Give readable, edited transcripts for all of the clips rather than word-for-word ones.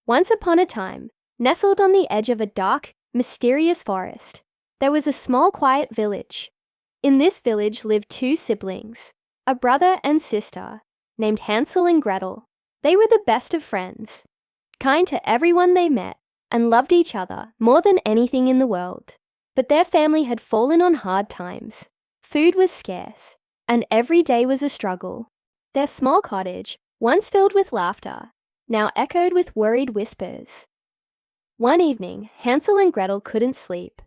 Once upon a time, nestled on the edge of a dark, mysterious forest, there was a small, quiet village. In this village lived two siblings, a brother and sister, named Hansel and Gretel. They were the best of friends, kind to everyone they met, and loved each other more than anything in the world. But their family had fallen on hard times. Food was scarce, and every day was a struggle. Their small cottage, once filled with laughter, now echoed with worried whispers. One evening, Hansel and Gretel couldn't sleep.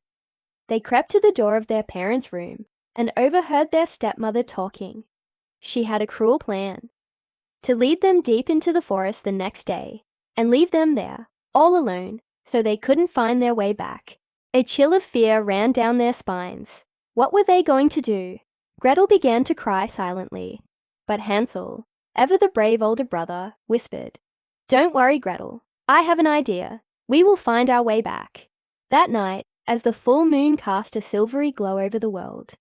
They crept to the door of their parents' room and overheard their stepmother talking. She had a cruel plan: to lead them deep into the forest the next day and leave them there, all alone, so they couldn't find their way back. A chill of fear ran down their spines. What were they going to do? Gretel began to cry silently, but Hansel, ever the brave older brother, whispered, "Don't worry, Gretel. I have an idea. We will find our way back." That night, as the full moon cast a silvery glow over the world,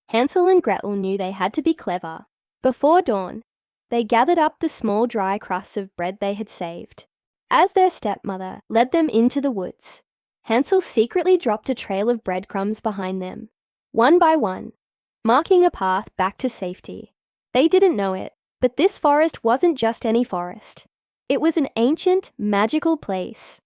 Hansel and Gretel knew they had to be clever. Before dawn, they gathered up the small dry crusts of bread they had saved. As their stepmother led them into the woods, Hansel secretly dropped a trail of breadcrumbs behind them, one by one, marking a path back to safety. They didn't know it, but this forest wasn't just any forest. It was an ancient, magical place,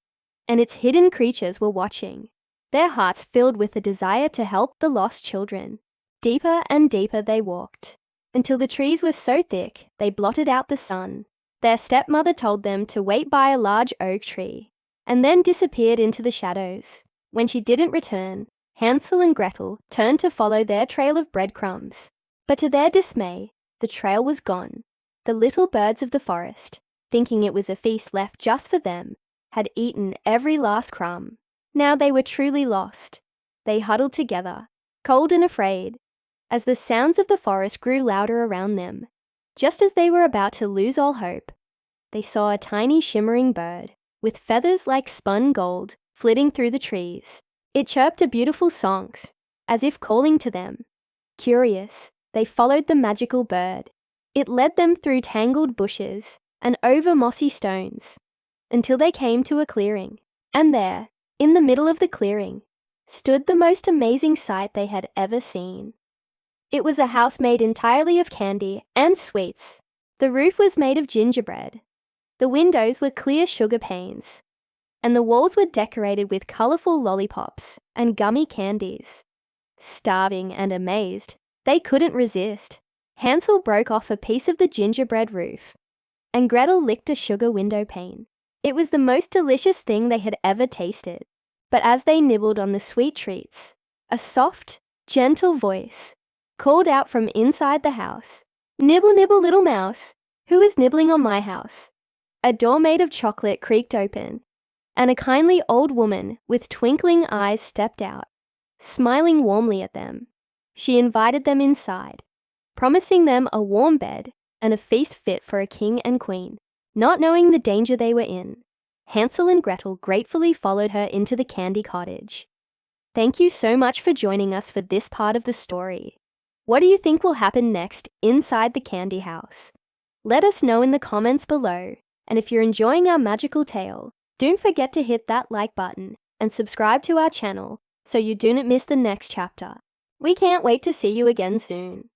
and its hidden creatures were watching, their hearts filled with a desire to help the lost children. Deeper and deeper they walked, until the trees were so thick they blotted out the sun. Their stepmother told them to wait by a large oak tree, and then disappeared into the shadows. When she didn't return, Hansel and Gretel turned to follow their trail of breadcrumbs. But to their dismay, the trail was gone. The little birds of the forest, thinking it was a feast left just for them, had eaten every last crumb. Now they were truly lost. They huddled together, cold and afraid, as the sounds of the forest grew louder around them. Just as they were about to lose all hope, they saw a tiny shimmering bird, with feathers like spun gold, flitting through the trees. It chirped a beautiful song, as if calling to them. Curious, they followed the magical bird. It led them through tangled bushes and over mossy stones, until they came to a clearing. And there, in the middle of the clearing, stood the most amazing sight they had ever seen. It was a house made entirely of candy and sweets. The roof was made of gingerbread. The windows were clear sugar panes, and the walls were decorated with colourful lollipops and gummy candies. Starving and amazed, they couldn't resist. Hansel broke off a piece of the gingerbread roof, and Gretel licked a sugar window pane. It was the most delicious thing they had ever tasted. But as they nibbled on the sweet treats, a soft, gentle voice called out from inside the house, "Nibble, nibble, little mouse, who is nibbling on my house?" A door made of chocolate creaked open, and a kindly old woman with twinkling eyes stepped out, smiling warmly at them. She invited them inside, promising them a warm bed and a feast fit for a king and queen. Not knowing the danger they were in, Hansel and Gretel gratefully followed her into the candy cottage. Thank you so much for joining us for this part of the story. What do you think will happen next inside the candy house? Let us know in the comments below, and if you're enjoying our magical tale, don't forget to hit that like button and subscribe to our channel so you do not miss the next chapter. We can't wait to see you again soon.